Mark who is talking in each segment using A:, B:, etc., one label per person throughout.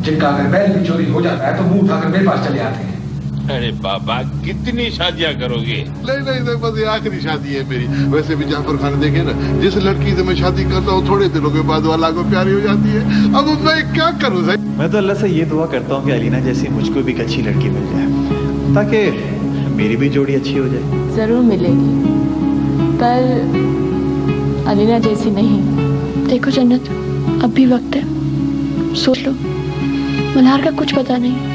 A: जिनका अगर बैल भी चोरी हो जाता है तो मुंह उठाकर मेरे पास चले आते हैं।
B: अरे बाबा, कितनी शादियां करोगे?
C: नहीं, बस ये आखिरी शादी है मेरी। वैसे भी जाफर खान देखे ना, जिस लड़की से मैं शादी करता हूँ थोड़े दिनों के बाद वाला को प्यारी हो जाती है। अब मैं क्या करूँ सही?
D: मैं तो अल्लाह से ये दुआ करता हूँ कि अलीना जैसी मुझको भी एक अच्छी लड़की मिल जाए, ताकि मेरी भी जोड़ी अच्छी हो जाए।
E: जरूर मिलेगी, पर अलीना जैसी नहीं।
F: देखो जन्नत, अब भी वक्त है, सोच लो। मल्हार का कुछ पता नहीं।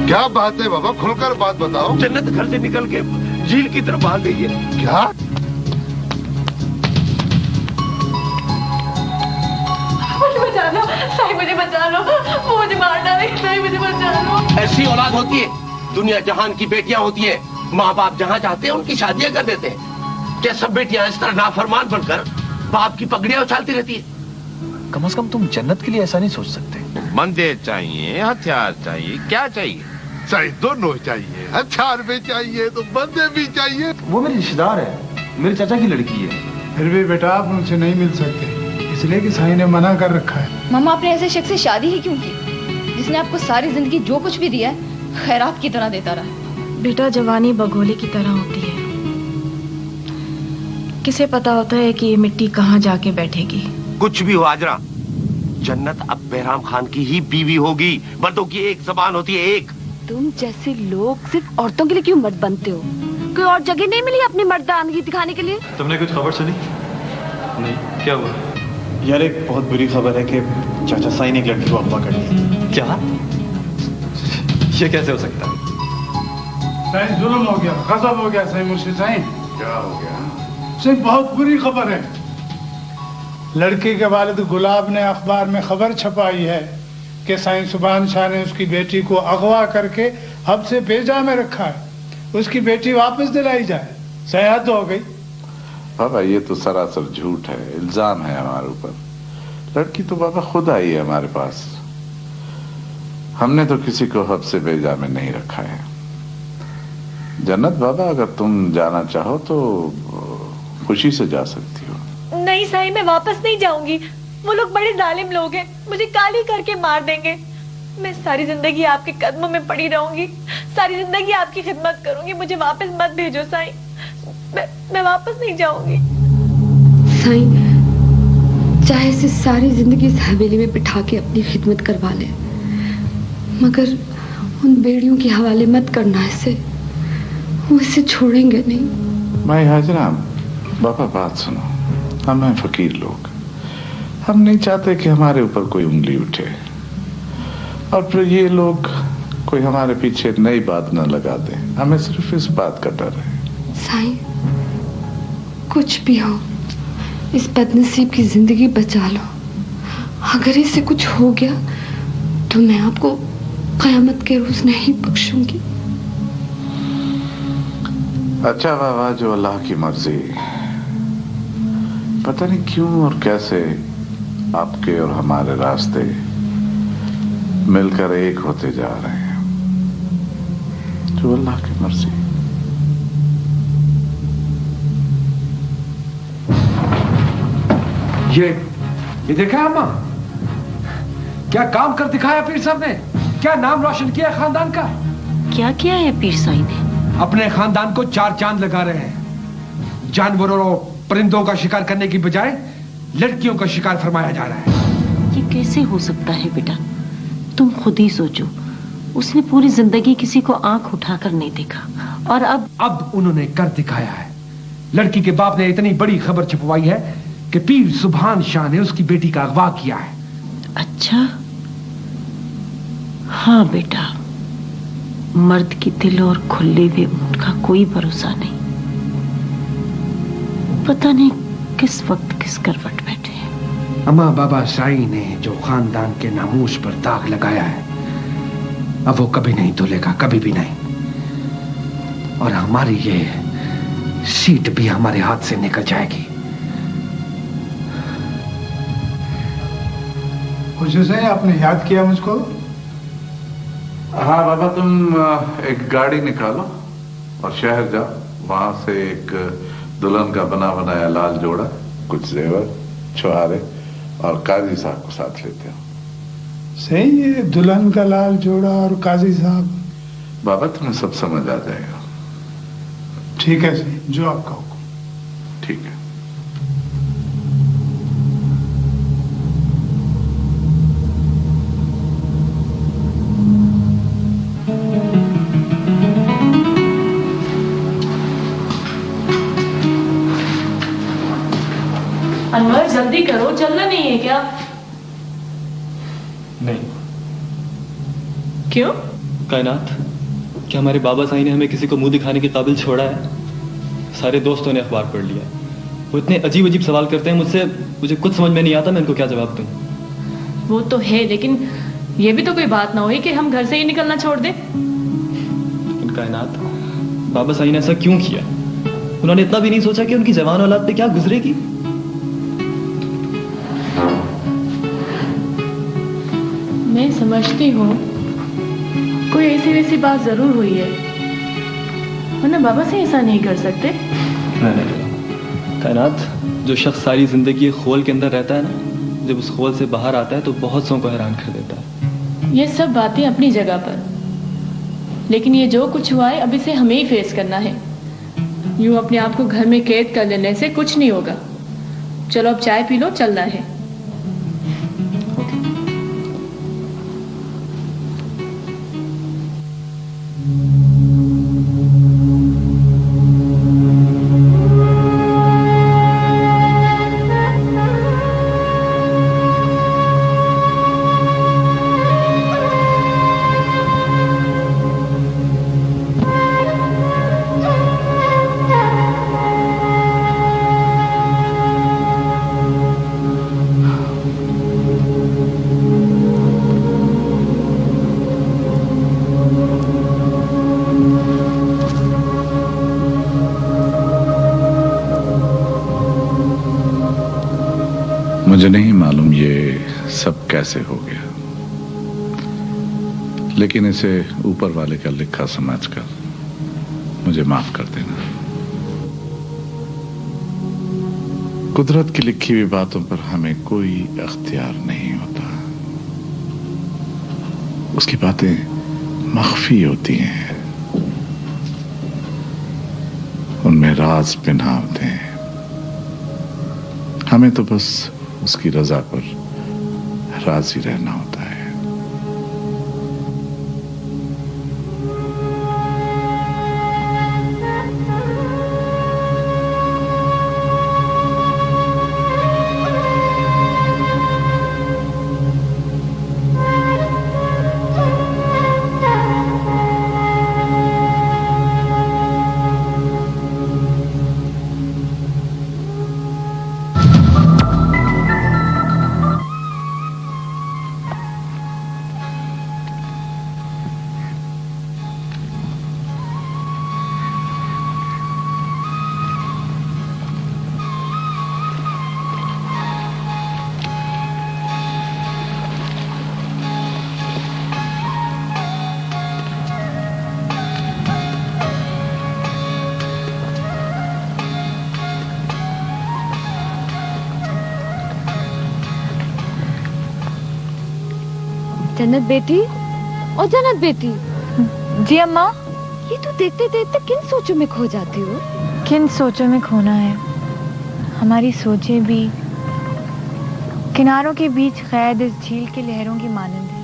C: क्या बात है बाबा, खुलकर बात बताओ।
G: जन्नत घर से निकल के झील की तरफ भाग गई है।
C: क्या?
E: मुझे बचा लो साईं, मुझे बचा लो, वो मुझे मार डालेंगे साईं, मुझे बचा लो।
G: ऐसी औलाद होती है, दुनिया जहान की बेटियां होती है। माँ बाप जहाँ चाहते हैं उनकी शादियां कर देते हैं। क्या सब बेटियां इस तरह नाफरमान बनकर बाप की पगड़ियां उछालती रहती है?
D: कम से कम तुम जन्नत के लिए ऐसा नहीं सोच सकते।
B: मंदिर चाहिए, हथियार चाहिए, क्या चाहिए?
C: सही, दोनों चाहिए। हथियार भी चाहिए तो बंदे भी चाहिए।
D: वो मेरी रिश्तेदार है, मेरे चाचा की लड़की है।
H: फिर भी बेटा आप उनसे नहीं मिल सकते, इसलिए कि साईं ने मना कर रखा है।
I: मामा, आपने ऐसे शख्स से शादी ही क्यों की, जिसने आपको सारी जिंदगी जो कुछ भी दिया है खैरात की तरह देता रहा?
F: बेटा, जवानी बगोले की तरह होती है, किसे पता होता है कि ये मिट्टी कहाँ जाके बैठेगी।
G: कुछ भी हो हाजरा, जन्नत अब बहराम खान की ही बीवी होगी। मर्दों की एक जबान होती है, एक।
I: तुम जैसे लोग सिर्फ औरतों के लिए क्यों मर्द बनते हो? कोई और जगह नहीं मिली अपनी मर्दानगी दिखाने के लिए?
D: तुमने कुछ खबर सुनी? नहीं, क्या हुआ? यार, एक बहुत बुरी खबर है कि चाचा साईं ने एक लड़की को अगवा कर लिया। क्या? ये कैसे हो सकता है?
H: साईं, जुल्म हो गया, गजब हो गया साईं, मुर्शिद साईं।
C: क्या हो गया?
H: साईं, बहुत बुरी खबर है। लड़की के वालिद गुलाब ने अखबार में खबर छपाई है कि साईं सुभान शाह ने उसकी बेटी को अगवा करके हब से बेजा में रखा है। उसकी बेटी वापस दिलाई जाए। सयाहत हो गई।
J: बाबा, ये तो सरासर झूठ है, इल्जाम है हमारे ऊपर। लड़की तो बाबा खुद आई है हमारे पास। हमने तो किसी को हब से बेजा में नहीं रखा है। जन्नत बाबा, अगर तुम जाना चाहो तो खुशी से जा सकती हो।
E: नहीं साईं, मैं वापस नहीं जाऊंगी। वो लोग बड़े जालिम लोग हैं, मुझे काली करके मार देंगे। मैं सारी जिंदगी आपके कदमों में पड़ी रहूंगी, सारी जिंदगी आपकी खिदमत करूंगी। मुझे वापस मत भेजो साईं, मैं वापस नहीं जाऊंगी।
F: साईं, चाहे इसे सारी जिंदगी इस हवेली में बिठा के अपनी खिदमत करवा ले, मगर उन बेड़ियों के हवाले मत करना इसे, वो इसे छोड़ेंगे नहीं।
J: भाई हाजरा, बाबा बात सुनो, हम हैं फकीर लोग। हम नहीं चाहते कि हमारे ऊपर कोई उंगली उठे और फिर ये लोग कोई हमारे पीछे नई बात न लगा दे। हमें सिर्फ इस बात का डर है।
F: साईं, कुछ भी हो, इस बदनसीब की जिंदगी बचा लो। अगर इसे कुछ हो गया तो मैं आपको कयामत के रोज नहीं बख्शूंगी।
J: अच्छा बाबा, जो अल्लाह की मर्जी। पता नहीं क्यों और कैसे आपके और हमारे रास्ते मिलकर एक होते जा रहे हैं। जो अल्लाह की मर्जी।
A: ये देखा अम्मा, क्या काम कर दिखाया पीर साहब ने, क्या नाम रोशन किया खानदान का।
F: क्या किया है पीर साईं ने?
A: अपने खानदान को चार चांद लगा रहे हैं। जानवरों और परिंदों का शिकार करने की बजाय लड़कियों का शिकार फरमाया जा रहा है।
F: ये कैसे हो सकता है बेटा? तुम खुद ही सोचो, उसने पूरी जिंदगी किसी को आंख उठाकर नहीं देखा, और अब
A: उन्होंने कर दिखाया है। लड़की के बाप ने इतनी बड़ी खबर छपवाई है कि पीर सुभान शाह ने उसकी बेटी का अगवा किया है।
F: अच्छा, हाँ बेटा, मर्द की दिल और खुले हुए ऊंट का कोई भरोसा नहीं। पता नहीं किस वक्त किस करवट बैठे हैं।
A: अम्मा, बाबा साईं ने जो खानदान के नामूस पर दाग लगाया है, अब वो कभी नहीं धुलेगा, कभी भी नहीं। और हमारी ये सीट भी हमारे हाथ से निकल जाएगी।
H: खुशी से आपने याद किया मुझको?
J: हाँ बाबा, तुम एक गाड़ी निकालो और शहर जाओ। वहां से एक दुल्हन का बना बनाया लाल जोड़ा कुछ जेवर, छुहारे और काजी साहब को साथ लेते हो।
H: सही है, दुल्हन का लाल जोड़ा और काजी साहब।
J: बाबा तुम्हें सब समझ आ जाएगा।
H: ठीक है सही, जो आपका हुक्म।
J: ठीक है।
E: अनवर जल्दी करो, चलना नहीं है क्या?
D: नहीं।
E: क्यों?
D: कायनात, क्या हमारे बाबा साईं ने हमें किसी को मुंह दिखाने के काबिल छोड़ा है? सारे दोस्तों ने अखबार पढ़ लिया। वो इतने अजीब अजीब सवाल करते हैं मुझसे, मुझे कुछ समझ में नहीं आता मैं इनको क्या जवाब दूं।
E: वो तो है, लेकिन ये भी तो कोई बात ना हुई कि हम घर से ही निकलना छोड़ दें।
D: लेकिन कायनात, बाबा साईं ने ऐसा क्यों किया? उन्होंने इतना भी नहीं सोचा कि उनकी जवान औलाद पे क्या गुजरेगी?
E: मैं समझती हूँ कोई ऐसी वैसी बात जरूर हुई है, वरना बाबा से ऐसा नहीं कर सकते।
D: नहीं कायनात, जो शख्स सारी जिंदगी एक खोल के अंदर रहता है ना, जब उस खोल से बाहर आता है तो बहुत सौ को हैरान कर देता है।
E: ये सब बातें अपनी जगह पर, लेकिन ये जो कुछ हुआ है अब इसे हमें ही फेस करना है। यूं अपने आप को घर में कैद कर लेने से कुछ नहीं होगा। चलो अब चाय पी लो, चलना है।
J: मुझे नहीं मालूम ये सब कैसे हो गया, लेकिन इसे ऊपर वाले का लिखा समझकर मुझे माफ कर देना। कुदरत की लिखी हुई बातों पर हमें कोई अख्तियार नहीं होता। उसकी बातें मख्फी होती हैं, उनमें राज पिना होते हैं। हमें तो बस उसकी रजा पर राजी रहना होता है।
I: जन्नत बेटी, ओ जन्नत बेटी।
K: जी अम्मा।
I: ये तो देखते देखते किन सोचों में खो जाती हो?
K: किन सोचों में खोना है? हमारी सोचें भी किनारों के बीच कैद इस झील की लहरों की मानंद है,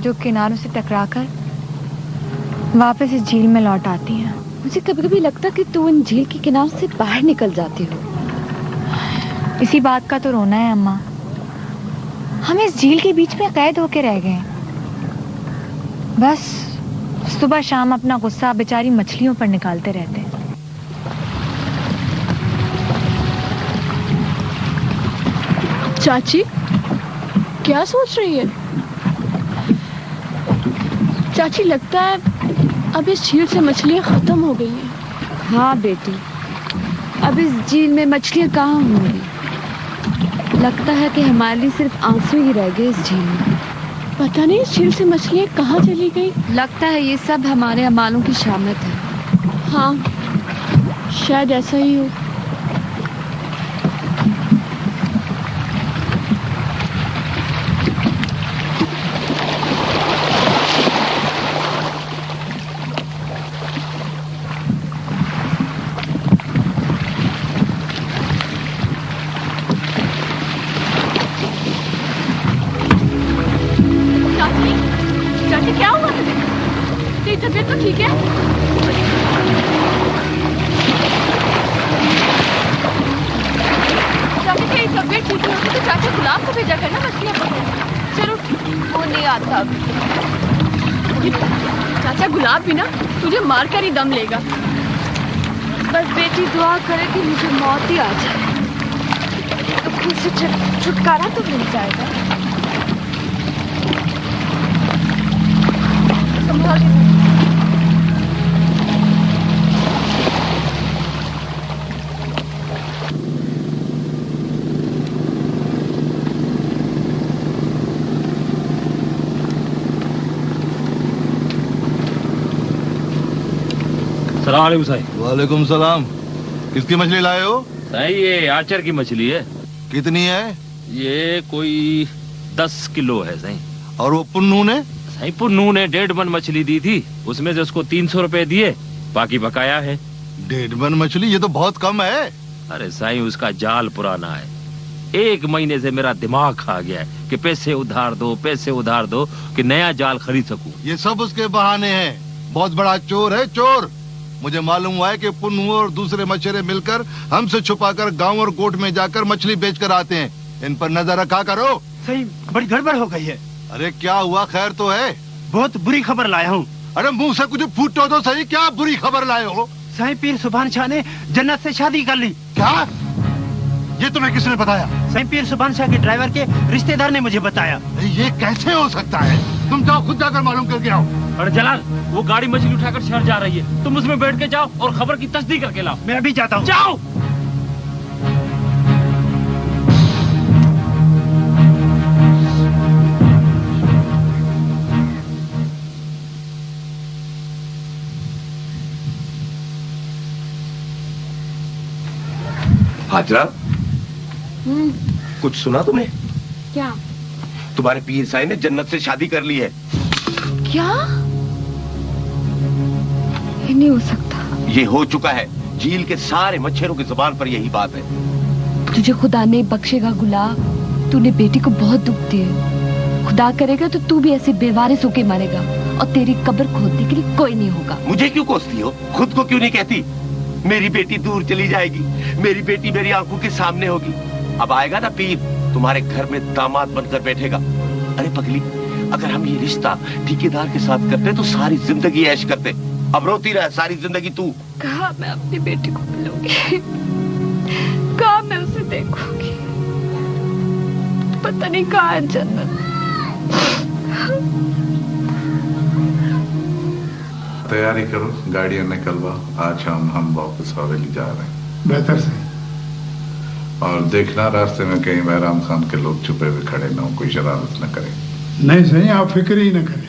K: जो किनारों से टकराकर वापस इस झील में लौट आती हैं।
I: मुझे कभी कभी लगता कि तू इन झील के किनारों से बाहर निकल जाती हो।
K: इसी बात का तो रोना है अम्मा। हम इस झील के बीच में कैद होके रह गए। बस सुबह शाम अपना गुस्सा बेचारी मछलियों पर निकालते रहते।
E: चाची क्या सोच रही है? चाची लगता है अब इस झील से मछलियां खत्म हो गई हैं।
I: हाँ बेटी, अब इस झील में मछलियां कहाँ होंगी। लगता है कि हमारे लिए सिर्फ आंसू ही रह गए इस झील में।
E: पता नहीं इस झील से मछलियां कहाँ चली गई।
I: लगता है ये सब हमारे अमालों की शामत है।
E: हाँ शायद ऐसा ही हो।
F: तबीयत तो ठीक है? चाचा की तबीयत ठीक नहीं होती तो चाचा गुलाब को भेजा करना मछलियाँ पकड़ने। चलो वो नहीं आता अब। चाचा गुलाब भी ना तुझे मार कर ही दम लेगा।
I: बस बेटी दुआ करे कि मुझे मौत ही आ जाए तो खुद से छुटकारा तो मिल जाएगा।
F: संभाल के।
L: सलाम अलैकुम साईं।
M: वालेकुम सलाम। किसकी मछली लाए हो?
L: साईं ये आचर की मछली है।
M: कितनी है?
L: ये कोई 10 किलो है साईं।
M: और वो पुन्नू ने?
L: साईं पुन्नू ने 1.5 मन मछली दी थी, उसमें से उसको 300 रुपए दिए, बाकी बकाया है।
M: 1.5 मन मछली? ये तो बहुत कम है।
L: अरे साईं उसका जाल पुराना है, 1 महीने से मेरा दिमाग खा गया है कि पैसे उधार दो कि नया जाल खरीद सकूं।
M: ये सब उसके बहाने हैं। बहुत बड़ा चोर है, चोर। मुझे मालूम हुआ है कि पुन्नू और दूसरे मछेरे मिलकर हमसे छुपाकर गांव और गोट में जाकर मछली बेचकर आते हैं। इन पर नजर रखा करो।
N: सही बड़ी गड़बड़ हो गई है।
M: अरे क्या हुआ? खैर तो है?
N: बहुत बुरी खबर लाया हूँ।
M: अरे मुंह से कुछ फूटो तो सही, क्या बुरी खबर लाए हो?
N: साईं पीर सुभान शाह ने जन्नत से शादी कर ली।
M: क्या? ये तुम्हें किसने बताया?
N: साईं पीर सुभान शाह के ड्राइवर के रिश्तेदार ने मुझे बताया।
M: ये कैसे हो सकता है? तुम जाओ खुद जाकर मालूम करके आओ।
L: अरे जलाल वो गाड़ी मछली उठाकर शहर जा रही है, तुम उसमें बैठ के जाओ और खबर की तस्दीक करके लाओ।
N: मैं अभी जाता हूँ।
L: जाओ।
G: हाजरा, कुछ सुना तुमने?
I: क्या?
G: तुम्हारे पीर साईं ने जन्नत से शादी कर ली है।
I: क्या? ये नहीं हो सकता।
G: ये हो चुका है। झील के सारे मच्छरों की जुबान पर यही बात है।
I: तुझे खुदा नहीं बख्शेगा गुलाब। तूने बेटी को बहुत दुख दिए। खुदा करेगा तो तू भी ऐसे बेवारिस होके मरेगा और तेरी कब्र खोदने के लिए कोई नहीं होगा।
G: मुझे क्यों कोसती हो? खुद को क्यों नहीं कहती? मेरी बेटी दूर चली जाएगी, मेरी बेटी मेरी आंखों के सामने होगी। अब आएगा ना पीर, तुम्हारे घर में दामाद बनकर बैठेगा। अरे पगली, अगर हम ये रिश्ता ठेकेदार के साथ करते तो सारी जिंदगी ऐश करते। अब रोती रह सारी जिंदगी तू।
F: कहाँ मैं अपनी बेटी को मिलूंगी, कहाँ मैं उसे देखूंगी? पता नहीं कहाँ है जन्नत।
J: तैयारी करो, गाड़ियां निकलवा। आज हम वापस हवेली जा रहे हैं।
H: बेहतर से।
J: और देखना रास्ते में कहीं बैराम खान के लोग छुपे हुए खड़े न हो, कोई शरारत न करे।
H: नहीं सही, आप फिक्र ही न करें।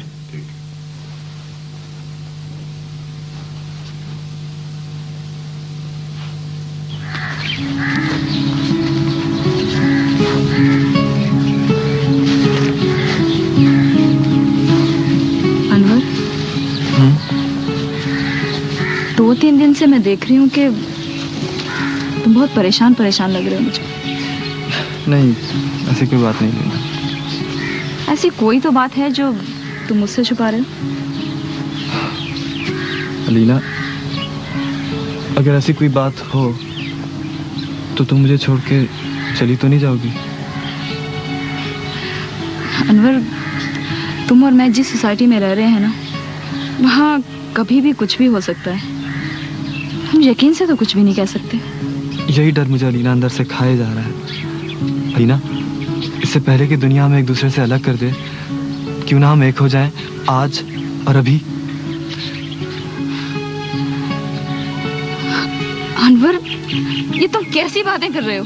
I: अनवर, 2-3 दिन से मैं देख रही हूँ कि तुम बहुत परेशान लग रहे हो मुझे।
D: नहीं, ऐसी कोई बात नहीं लीना।
I: ऐसी कोई तो बात है जो तुम मुझसे छुपा रहे हो।
D: अलीना, अगर ऐसी कोई बात हो तो तुम मुझे छोड़ के चली तो नहीं जाओगी?
I: अनवर, तुम और मैं जिस सोसाइटी में रह रहे हैं ना, वहाँ कभी भी कुछ भी हो सकता है। हम यकीन से तो कुछ भी नहीं कह सकते।
D: यही डर मुझे अलीना अंदर से खाए जा रहा है। अलीना, इससे पहले कि दुनिया हमें एक दूसरे से अलग कर दे, क्यों ना हम एक हो जाएं आज और अभी।
I: अनवर, ये तुम कैसी बातें कर रहे हो?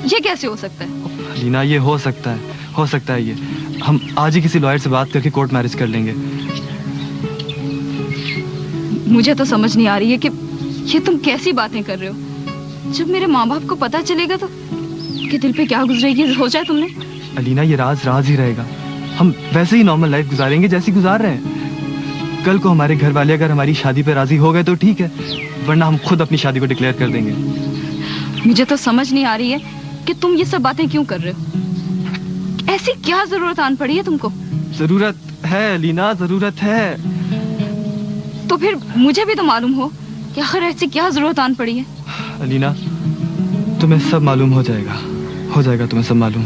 I: ये कैसे हो सकता है?
D: अलीना, ये हो सकता है ये। हम आज ही किसी लॉयर से बात करके कोर्ट मैरिज कर लेंगे।
I: मुझे तो समझ नहीं आ रही है कि ये तुम कैसी बातें कर रहे हो। जब मेरे माँ बाप को पता चलेगा तो कि दिल पे क्या गुजरेगी हो जाए तुमने।
D: अलीना, ये राज ही रहेगा। हम वैसे ही नॉर्मल लाइफ गुजारेंगे जैसी गुजार रहे हैं। कल को हमारे घर वाले अगर हमारी शादी पे राजी हो गए तो ठीक है, वरना हम खुद अपनी शादी को डिक्लेयर कर देंगे।
I: मुझे तो समझ नहीं आ रही है कि तुम ये सब बातें क्यों कर रहे हो। ऐसी क्या जरूरत आन पड़ी है तुमको?
D: जरूरत है अलीना, जरूरत है।
I: तो फिर मुझे भी तो मालूम हो कि आखिर ऐसी क्या जरूरत आन पड़ी है।
D: अलीना, तुम्हें सब मालूम हो जाएगा तुम्हें सब मालूम।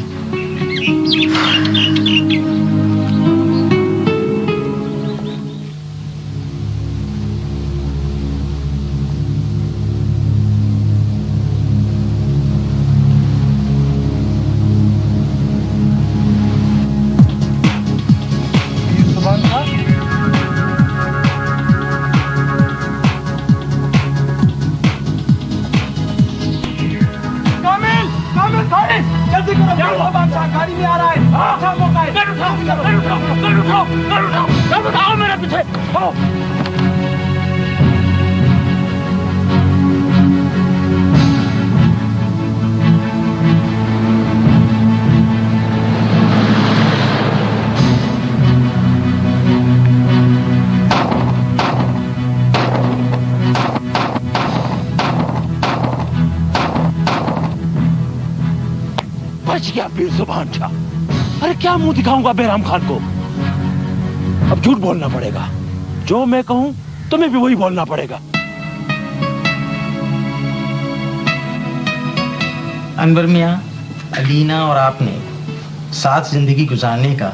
O: गाड़ी में आ रहा है। उठाओ मेरे पीछे।
L: बच गया पीर सुभान शाह। अरे क्या मुंह दिखाऊंगा बैराम खान को। अब झूठ बोलना पड़ेगा, जो मैं कहूं तुम्हें भी वही बोलना पड़ेगा।
N: अनवर मियां, अलीना और आपने साथ जिंदगी गुजारने का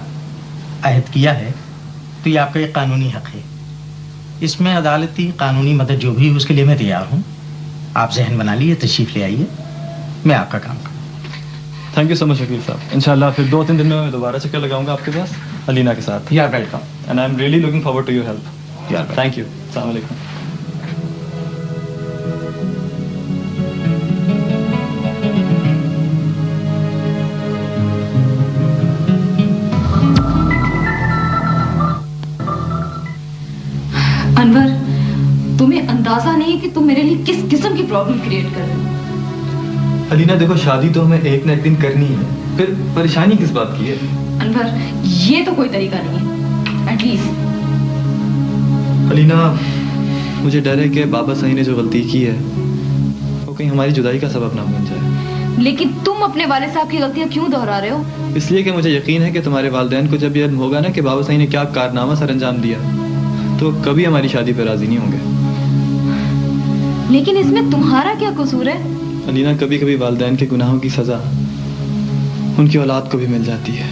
N: अहद किया है तो ये आपका एक कानूनी हक है। इसमें अदालती कानूनी मदद जो भी हो उसके लिए मैं तैयार हूँ। आप जहन बना लिए, तशरीफ ले आइए, मैं आपका काम करूँ।
D: थैंक यू सो मच वकील साहब। इंशाल्लाह फिर 2-3 दिन में मैं दोबारा चक्कर लगाऊंगा आपके पास अलीना के साथ।
N: You are welcome
D: and I am really looking forward to your help. Thank you. अस्सलाम वालेकुम।
F: अनवर, तुम्हें अंदाजा नहीं कि तुम मेरे लिए किस किस्म की प्रॉब्लम क्रिएट कर रहे हो।
D: अलीना देखो, शादी तो हमें एक न एक दिन करनी है, फिर परेशानी किस बात की है।
F: अनवर, ये तो कोई तरीका नहीं है। एटलीस्ट
D: अलीना, मुझे डर है कि बाबा साईं ने जो गलती की है वो कहीं हमारी जुदाई का सबब ना बन जाए।
F: लेकिन तुम अपने वाले साहब की गलतियां क्यों दोहरा रहे हो?
D: इसलिए कि मुझे यकीन है कि तुम्हारे वालिदैन को जब यह होगा ना कि बाबा साईं ने क्या कारनामा सर अंजाम दिया, तो कभी हमारी शादी पर राजी नहीं होंगे।
F: लेकिन इसमें तुम्हारा क्या कसूर है?
D: अलीना, कभी कभी वालिदैन के गुनाहों की सजा उनकी औलाद को भी मिल जाती है,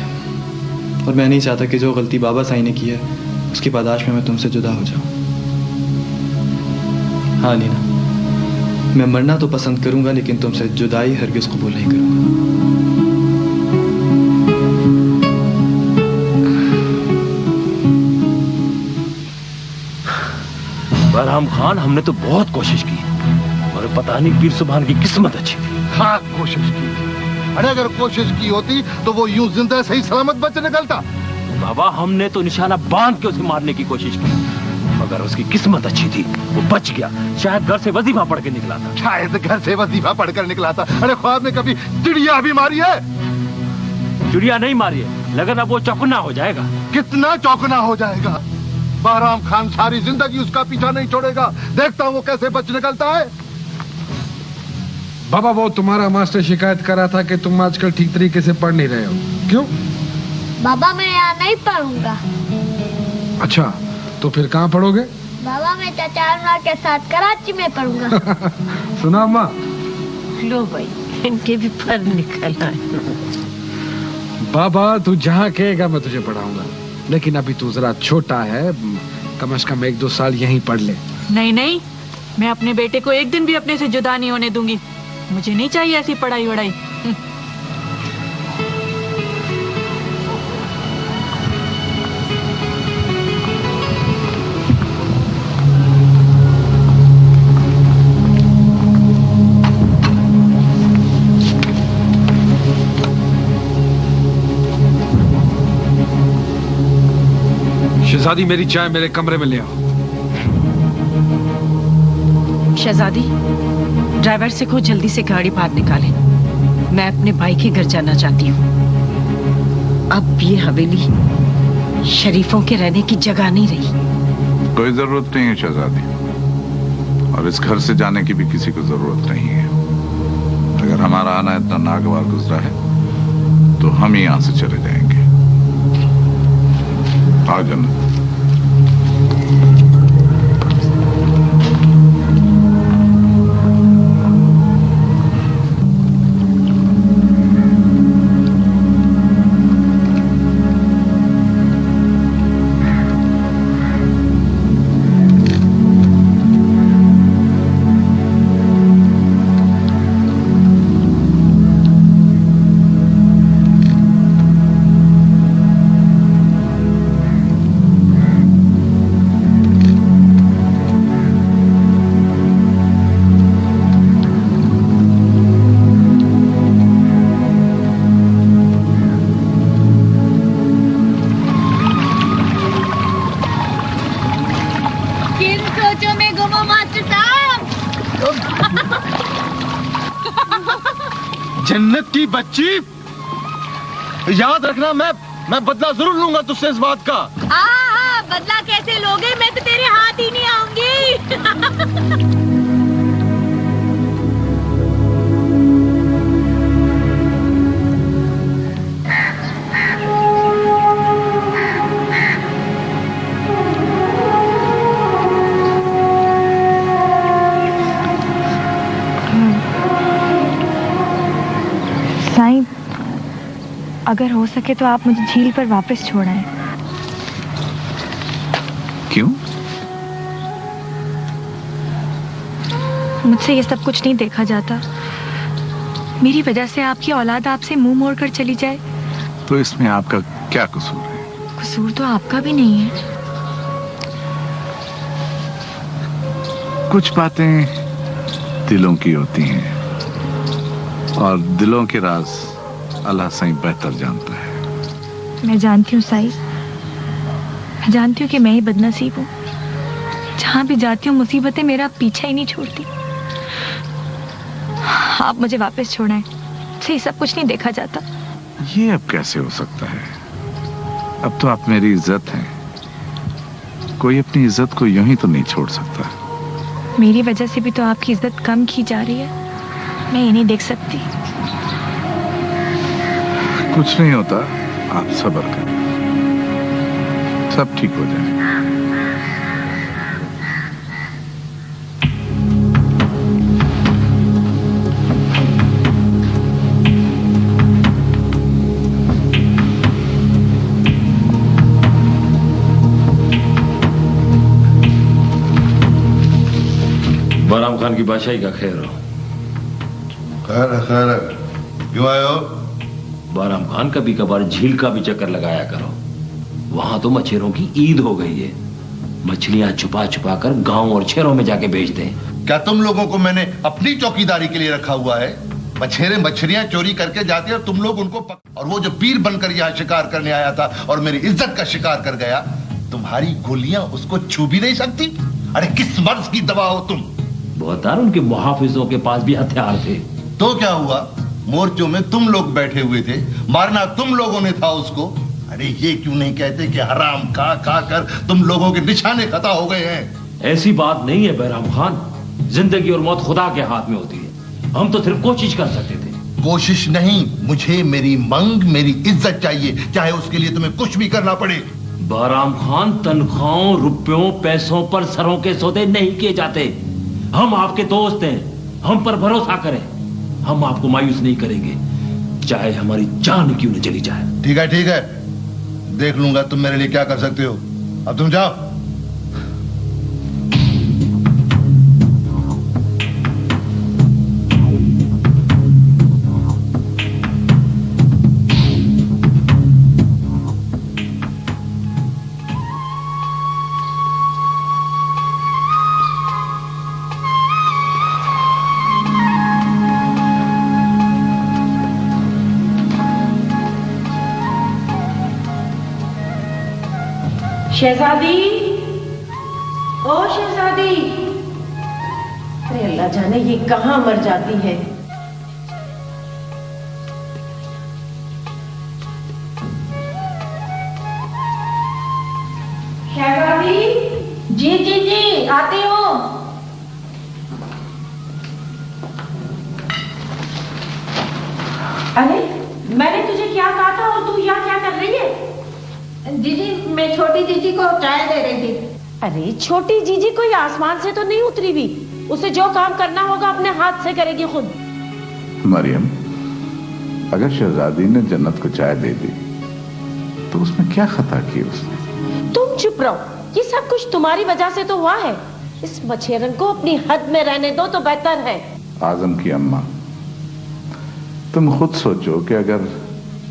D: और मैं नहीं चाहता कि जो गलती बाबा साईं ने की है उसकी पादाश में मैं तुमसे जुदा हो जाऊं। हाँ अलीना, मैं मरना तो पसंद करूंगा, लेकिन तुमसे जुदाई हरगिज कबूल नहीं करूंगा।
L: बैराम खान, हमने तो बहुत कोशिश की, और पता नहीं पीर सुभान की किस्मत अच्छी थी।
M: हाँ, कोशिश की। अरे अगर कोशिश की होती तो वो यूं जिंदा सही सलामत बच निकलता।
L: बाबा, हमने तो निशाना बांध के उसे मारने की कोशिश की, मगर उसकी किस्मत अच्छी थी, वो बच गया। शायद घर से वजीफा पढ़ के निकला था।
M: शायद घर से वजीफा पढ़कर निकला था। अरे ख्वाब में कभी चिड़िया भी मारी है?
L: चिड़िया नहीं मारी है, लेकिन अब वो चौकन्ना हो जाएगा।
M: कितना चौकन्ना हो जाएगा? बहराम खान सारी जिंदगी उसका पीछा नहीं छोड़ेगा। देखता हूँ वो कैसे बच निकलता है।
A: बाबा, वो तुम्हारा मास्टर शिकायत कर रहा था कि तुम आजकल ठीक तरीके से पढ़ नहीं रहे हो। क्यों?
P: बाबा, मैं यहाँ नहीं पढ़ूंगा।
A: अच्छा, तो फिर कहाँ पढ़ोगे?
P: बाबा, मैं चाचा अनवर के साथ कराची में पढ़ूंगा।
A: सुना अम्मा?
Q: लो भाई, इनके भी पर निकल आए।
A: बाबा, तू जहाँ कहेगा मैं तुझे पढ़ाऊंगा, लेकिन अभी तू जरा छोटा है, कम से कम 1-2 साल यहीं पढ़ ले।
R: नहीं नहीं, मैं अपने बेटे को एक दिन भी अपने से जुदा नहीं होने दूंगी। मुझे नहीं चाहिए ऐसी पढ़ाई वढ़ाई।
A: शहजादी, मेरी चाय मेरे कमरे में ले आओ।
Q: शहजादी, ड्राइवर से कहो जल्दी से गाड़ी बाहर निकाले। मैं अपने भाई के घर जाना चाहती हूँ। अब ये हवेली शरीफों के रहने की जगह नहीं रही।
J: कोई जरूरत नहीं है शहजादी, और इस घर से जाने की भी किसी को जरूरत नहीं है। अगर हमारा आना इतना नागवार गुजरा है तो हम ही यहां से चले जाएंगे। आ जाना।
S: जन्नत की बच्ची, याद रखना मैं बदला जरूर लूंगा तुझसे इस बात का।
T: हाँ, बदला कैसे लोगे? मैं तो तेरे हाथ ही नहीं आऊंगी।
K: साईं, अगर हो सके तो आप मुझे झील पर वापस छोड़ाएं।
J: क्यों?
K: मुझसे ये सब कुछ नहीं देखा जाता। मेरी वजह से आपकी औलाद आपसे मुंह मोड़कर चली जाए
J: तो इसमें आपका क्या कसूर है?
K: कसूर तो आपका भी नहीं है।
J: कुछ बातें दिलों की होती हैं और दिलों के राज अल्लाह साईं बेहतर जानता है।
K: मैं जानती हूँ साईं, मैं जानती हूँ कि मैं ही बदनसीब हूँ। जहाँ भी जाती हूँ मुसीबतें मेरा पीछा ही नहीं छोड़ती। आप मुझे वापस छोड़ाएं, मुझसे ये सब कुछ नहीं देखा जाता।
J: ये अब कैसे हो सकता है? अब तो आप मेरी इज्जत हैं। कोई अपनी इज्जत को यूं ही तो नहीं छोड़ सकता।
K: मेरी वजह से भी तो आपकी इज्जत कम की जा रही है। मैं ये नहीं देख सकती।
J: कुछ नहीं होता, आप सब्र करें, सब ठीक हो जाएगा।
L: बहराम खान की बादशाही का खैर हो।
M: खैर क्यों आए हो?
L: बहराम खान कभी कभार झील का भी चक्कर लगाया करो। वहां तो मछेरों की ईद हो गई है। मछलियां छुपा छुपा कर गांव और शहरों में जाके बेचते हैं।
M: क्या तुम लोगों को मैंने अपनी चौकीदारी के लिए रखा हुआ है? मछेरे मछलियां चोरी करके जाती है और तुम लोग उनको और वो जो पीर बनकर यहाँ शिकार करने आया था और मेरी इज्जत का शिकार कर गया, तुम्हारी गोलियां उसको छू भी नहीं सकती। अरे किस मर्ज की दवा हो तुम?
L: बहुतार उनके मुहाफिजों के पास भी हथियार थे।
M: तो क्या हुआ? मोर्चों में तुम लोग बैठे हुए थे, मारना तुम लोगों ने था उसको। अरे ये क्यों नहीं कहते कि हराम खा खा कर तुम लोगों के निशाने खता हो गए हैं?
L: ऐसी बात नहीं है बहराम खान, जिंदगी और मौत खुदा के हाथ में होती है। हम तो सिर्फ कोशिश कर सकते थे।
M: कोशिश नहीं, मुझे मेरी मंग, मेरी इज्जत चाहिए, चाहे उसके लिए तुम्हें कुछ भी करना पड़े।
L: बहराम खान, तनख्वाहों, रुपयों, पैसों पर सरों के सौदे नहीं किए जाते। हम आपके दोस्त हैं, हम पर भरोसा करें। हम आपको मायूस नहीं करेंगे, चाहे हमारी जान क्यों न चली जाए।
M: ठीक है, देख लूंगा तुम मेरे लिए क्या कर सकते हो। अब तुम जाओ।
Q: शहजादी, ओ शहजादी, अरे अल्लाह जाने ये कहाँ मर जाती है। शहजादी, जी जी जी आती हूँ। अरे मैंने तुझे क्या कहा था और तू यहाँ क्या कर रही है?
T: दीदी, मैं छोटी जीजी को चाय दे रही थी।
Q: अरे छोटी जीजी कोई आसमान से तो नहीं उतरी हुई। उसे जो काम करना होगा अपने हाथ से करेगी खुद।
J: मरियम, अगर शहजादी ने जन्नत को चाय दे दी तो उसमें क्या खता की उसने?
Q: तुम चुप रहो, ये सब कुछ तुम्हारी वजह से तो हुआ है। इस मछेरन को अपनी हद में रहने दो तो बेहतर है।
J: आजम की अम्मा, तुम खुद सोचो कि अगर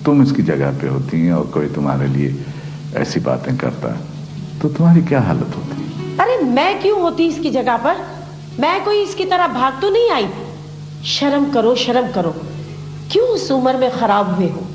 J: तुम इसकी जगह पे होती और कोई तुम्हारे लिए ऐसी बातें करता तो तुम्हारी क्या हालत होती?
Q: अरे मैं क्यों होती इसकी जगह पर? मैं कोई इसकी तरह भाग तो नहीं आई। शर्म करो, शर्म करो। क्यों उस उम्र में खराब हुए हो?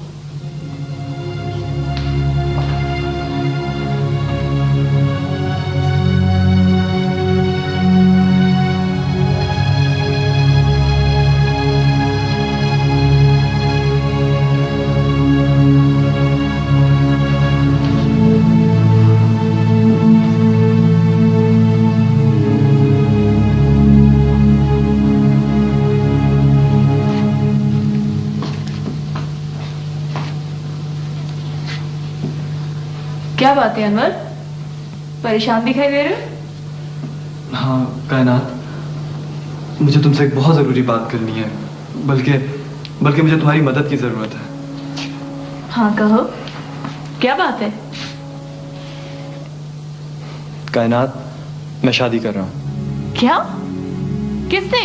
E: क्या बात है अनवर, परेशान दिखाई दे रहे हो?
D: हाँ कायनात, मुझे तुमसे एक बहुत ज़रूरी बात करनी है, बल्कि मुझे तुम्हारी मदद की ज़रूरत है।
E: हाँ कहो, क्या बात है?
D: कायनात, मैं शादी कर रहा हूँ।
E: क्या? किससे?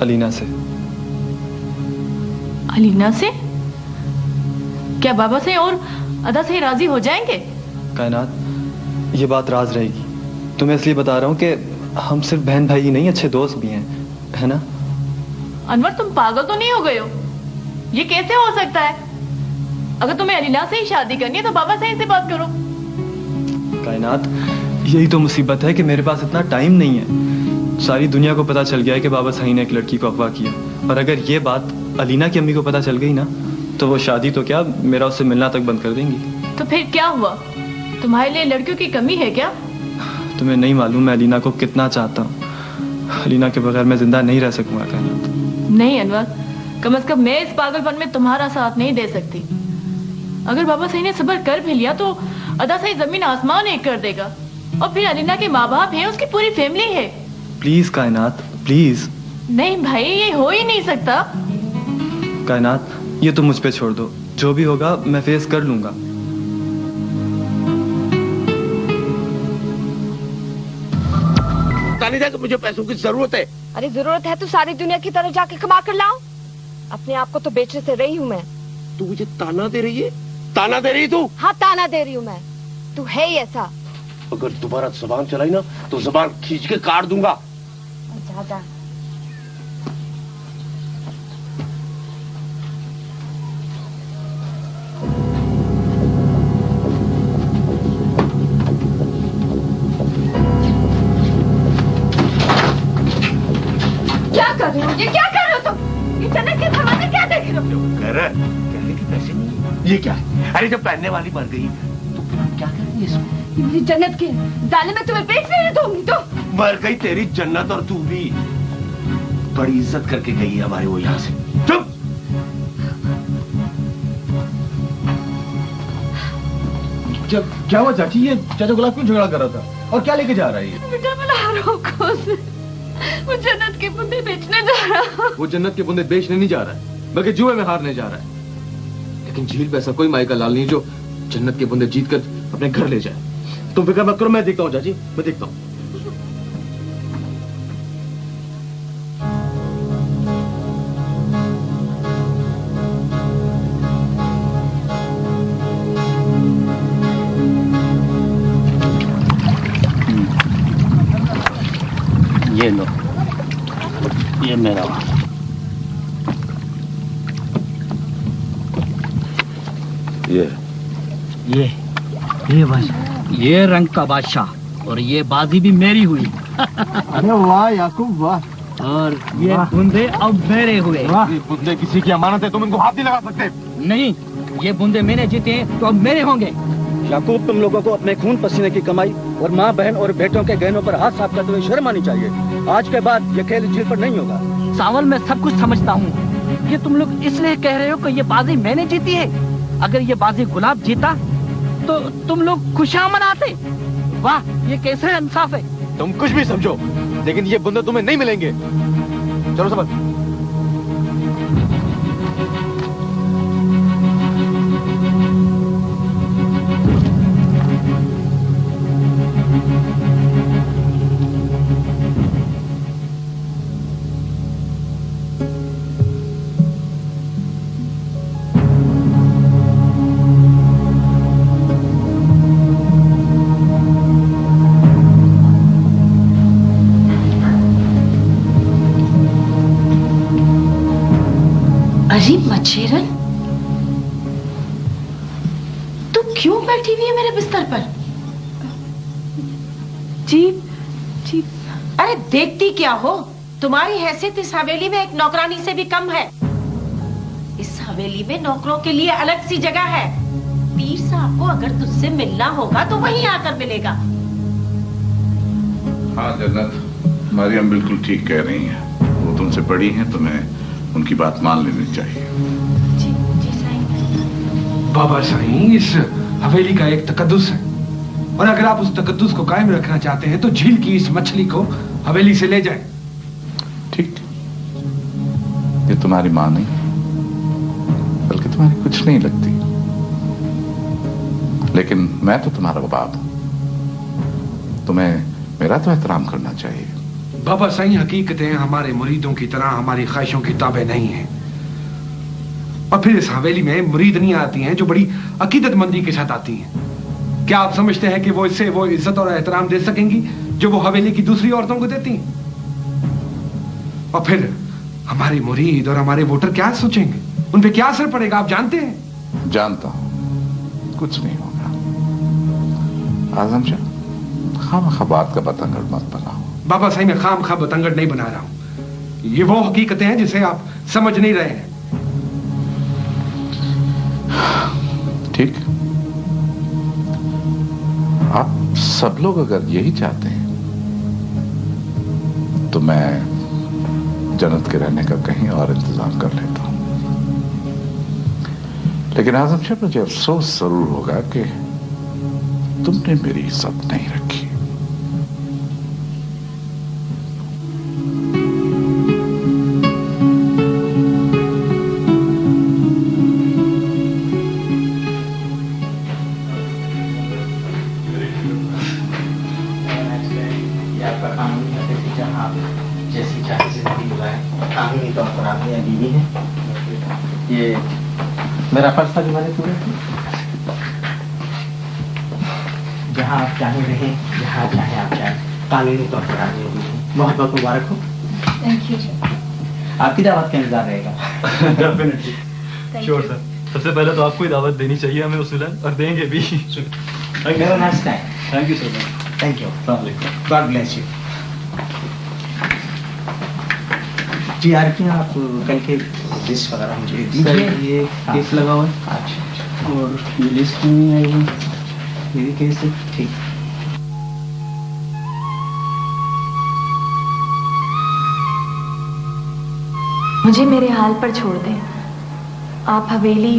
D: अलीना से।
E: अलीना से? क्या बाबा से और अदा से राजी हो जाएंगे?
D: कायनात, ये बात राज रहेगी। तुम्हें इसलिए बता रहा हूँ कि हम सिर्फ बहन भाई ही नहीं, अच्छे दोस्त भी हैं, है ना?
E: अनवर, तुम पागल तो नहीं हो गए हो? ये कैसे हो सकता है? अगर तुम्हें अलीना से ही शादी करनी है तो बाबा से से बात करो।
D: कायनात, यही तो मुसीबत है कि मेरे पास इतना टाइम नहीं है। सारी दुनिया को पता चल गया है कि बाबा साईं ने एक लड़की को अगवा किया, और अगर ये बात अलीना की अम्मी को पता चल गई ना, तो वो शादी तो क्या, मेरा उससे मिलना तक बंद कर देंगी।
E: तो फिर क्या हुआ? तुम्हारे लिए लड़कियों की कमी है क्या?
D: तुम्हें नहीं मालूम मैं अलीना को कितना चाहता हूँ। अलीना के बगैर मैं जिंदा नहीं रह सकूंगा कायनात।
E: नहीं अनवर, कम से कम मैं इस पागलपन में तुम्हारा साथ नहीं दे सकती। अगर बाबा सही ने सब्र कर भी लिया तो अदा सही जमीन आसमान एक कर देगा, और फिर अलीना के माँ बाप हैं, उसकी पूरी फैमिली है।
D: प्लीज कायनात, प्लीज।
E: नहीं भाई, ये हो ही नहीं सकता।
D: कायनात, ये तो मुझ पे छोड़ दो, जो भी होगा मैं फेस कर लूंगा।
G: नहीं था कि मुझे पैसों की जरूरत है।
F: अरे जरूरत है तो सारी दुनिया की तरह जाके कमा कर लाओ। अपने आप को तो बेचने से रही हूँ मैं।
G: तू मुझे ताना दे रही है? ताना दे रही तू?
F: हाँ ताना दे रही हूँ मैं, तू है ही ऐसा।
G: अगर दोबारा जुबान चलाई ना तो जुबान खींच के काट दूंगा।
F: जा जा।
E: ये क्या कर रहे हो तुम? ये जन्नत के दरवाजे क्या देख रहे हो?
G: कहने के पैसे नहीं। ये क्या है? अरे जब पहनने वाली मर गई तो क्या करेंगे इसमें?
F: ये मेरी जन्नत की जालिम, मैं तुम्हें बेच नहीं दूंगी। तो
G: मर गई तेरी जन्नत और तू भी। बड़ी इज्जत करके गई है हमारे वो यहाँ से। चुप।
S: क्या हुआ चाची? ये चाचा गुलाब क्यों झगड़ा कर रहा था और क्या लेके जा रहा है ये?
F: बेटा मैं ला रहा हूँ, वो जन्नत के बुंदे बेचने जा रहा।
S: वो जन्नत के बुंदे बेचने नहीं जा रहा है, बल्कि जुए में हारने जा रहा है। लेकिन झील पे ऐसा कोई माई का लाल नहीं जो जन्नत के बुंदे जीत कर अपने घर ले जाए। तुम फिक्र मत करो, मैं देखता हूँ चाची, मैं देखता हूँ।
L: ये लो, ये मेरा।
U: ये बादशाह, ये रंग का बादशाह, और ये बाजी भी मेरी हुई।
S: अरे वाह याकूब वाह।
U: और ये बूंदे अब मेरे हुए।
S: ये बूंदे किसी की अमानत है, तुम इनको हाथ नहीं लगा सकते।
U: नहीं, ये बूंदे मैंने जीते हैं तो अब मेरे होंगे।
V: याकूब, तुम लोगों को अपने खून पसीने की कमाई और माँ बहन और बेटों के गहनों पर हाथ साफ करते हुए शर्म आनी चाहिए। आज के बाद ये खेल झील पर नहीं होगा।
U: सावल, मैं सब कुछ समझता हूँ। ये तुम लोग इसलिए कह रहे हो कि ये बाजी मैंने जीती है। अगर ये बाजी गुलाब जीता तो तुम लोग खुशियाँ मनाते। वाह, ये कैसे इंसाफ है।
S: तुम कुछ भी समझो, लेकिन ये बूंदे तुम्हें नहीं मिलेंगे। चलो समझ।
Q: अरे मच्छेरन, तू क्यों बैठी हुई है मेरे बिस्तर पर?
E: जी जी।
Q: अरे देखती क्या हो? तुम्हारी हैसियत इस हवेली में एक नौकरानी से भी कम है। इस हवेली में नौकरों के लिए अलग सी जगह है। पीर साहब को अगर तुझसे मिलना होगा तो वहीं आकर मिलेगा।
J: हाँ जन्नत, मरियम बिल्कुल ठीक कह रही है। वो तुमसे बड़ी हैं, तुम्हें उनकी बात मान लेनी चाहिए।
A: बाबा साईं, इस हवेली का एक तकद्दुस है, और अगर आप उस तकद्दुस को कायम रखना चाहते हैं तो झील की इस मछली को हवेली से ले जाएं।
J: ठीक, ये तुम्हारी मां नहीं, बल्कि तुम्हारी कुछ नहीं लगती, लेकिन मैं तो तुम्हारा बाप हूं। तुम्हें मेरा तो एहतराम करना चाहिए।
A: बाबा सही हकीकतें हमारे मुरीदों की तरह हमारी ख्वाहिशों की ताबे नहीं हैं, और फिर इस हवेली में मुरीदनियां आती हैं जो बड़ी अकीदतमंदी के साथ आती हैं। क्या आप समझते हैं कि वो इससे वो इज्जत और एहतराम दे सकेंगी जो वो हवेली की दूसरी औरतों को देती हैं? और फिर हमारे मुरीद और हमारे वोटर क्या सोचेंगे, उन पे क्या असर पड़ेगा, आप जानते हैं?
J: जानता हूं, कुछ नहीं होगा। आजम शाह, खामखा बात का बतंगड़ मत बनाओ।
A: बाबा सही में खामखा बतंगड़ नहीं बना रहा हूं, ये वो हकीकतें हैं जिसे आप समझ नहीं रहे हैं।
J: ठीक, आप सब लोग अगर यही चाहते हैं तो मैं जन्नत के रहने का कहीं और इंतजाम कर लेता हूं। लेकिन आजम शाह, मुझे अफसोस जरूर होगा कि तुमने मेरी इज्जत नहीं रखी।
N: ये मेरा पर्स था जो मैंने पूरा, जहाँ आप चाहें रहें, जहाँ चाहें आप जाएं, कानूनी तौर पर आगे होगी। बहुत बहुत मुबारक हो।
E: Thank you.
N: आपकी दावत का इंतजार रहेगा।
D: Definitely, sure sir. सबसे पहले तो आपको ही दावत देनी चाहिए हमें उसूलन, और देंगे भी।
N: Have a nice time.
D: Thank you sir.
N: Thank you. God bless you. जी आरपी, आप कल के लिस्ट वगैरह मुझे दीजिए। ये केस लगा हुआ है। अच्छा, और ये लिस्ट नहीं आई हुई, ये भी केस है। ठीक,
E: मुझे मेरे हाल पर छोड़ दें। आप हवेली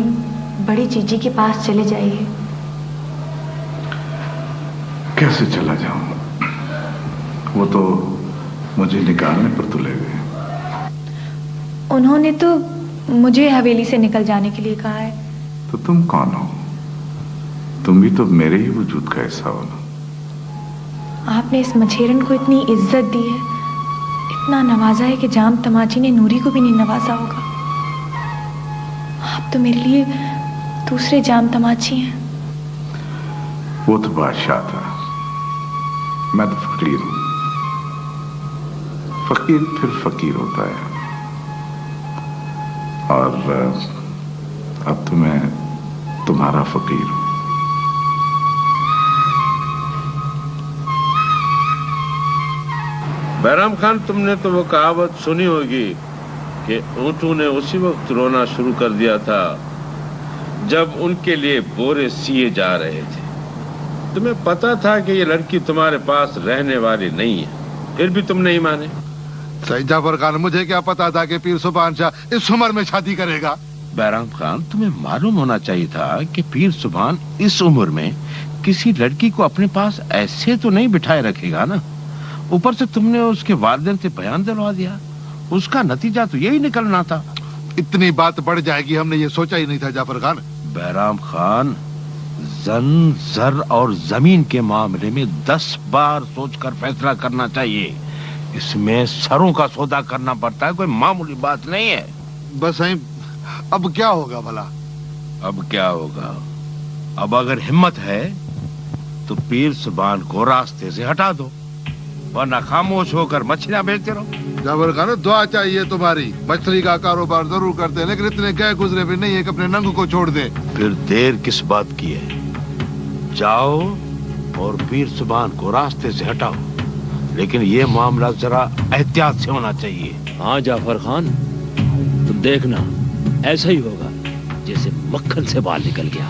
E: बड़ी चीची के पास चले जाइए।
J: कैसे चला जाऊं? वो तो मुझे निकालने पर तुले गए।
E: उन्होंने तो मुझे हवेली से निकल जाने के लिए कहा है।
J: तो तुम कौन हो? तुम भी तो मेरे ही वजूद का हिस्सा हो ना।
E: आपने इस मछेरन को इतनी इज्जत दी है, इतना नवाजा है कि जाम तमाची ने नूरी को भी नहीं नवाजा होगा। आप तो मेरे लिए दूसरे जाम तमाची हैं।
J: वो तो बादशाह था, मैं तो फकीर हूं। फकीर फिर फकीर होता है, और अब तो मैं तुम्हारा फकीर हूं।
G: बैराम खान, तुमने तो वो कहावत सुनी होगी कि ऊंटों ने उसी वक्त रोना शुरू कर दिया था जब उनके लिए बोरे सिए जा रहे थे। तुम्हें पता था कि ये लड़की तुम्हारे पास रहने वाली नहीं है, फिर भी तुम नहीं माने।
M: सईद जाफर खान, मुझे क्या पता था कि पीर सुभान शाह इस उम्र में शादी करेगा।
G: बैराम खान, तुम्हें मालूम होना चाहिए था कि पीर सुभान इस उम्र में किसी लड़की को अपने पास ऐसे तो नहीं बिठाए रखेगा ना। ऊपर से तुमने उसके वालिदैन से बयान दिलवा दिया, उसका नतीजा तो यही निकलना था।
M: इतनी बात बढ़ जाएगी हमने ये सोचा ही नहीं था जाफर खान।
G: बैराम खान, जन, जर और जमीन के मामले में 10 बार सोचकर फैसला करना चाहिए। इसमें सरों का सौदा करना पड़ता है, कोई मामूली बात नहीं है।
M: बस अब क्या होगा भला?
G: अब क्या होगा? अब अगर हिम्मत है तो पीर सुभान को रास्ते से हटा दो, वरना खामोश होकर मछलियां बेचते रहो।
M: जाफर खान, दुआ चाहिए तुम्हारी। मछली का कारोबार जरूर करते हैं, लेकिन इतने गए गुजरे भी नहीं है कि अपने नंग को छोड़ दे।
G: फिर देर किस बात की है? जाओ और पीर सुभान को रास्ते से हटाओ, लेकिन ये मामला जरा एहतियात से होना चाहिए।
L: हाँ जाफर खान, तुम देखना ऐसा ही होगा जैसे मक्खन से बाल निकल गया।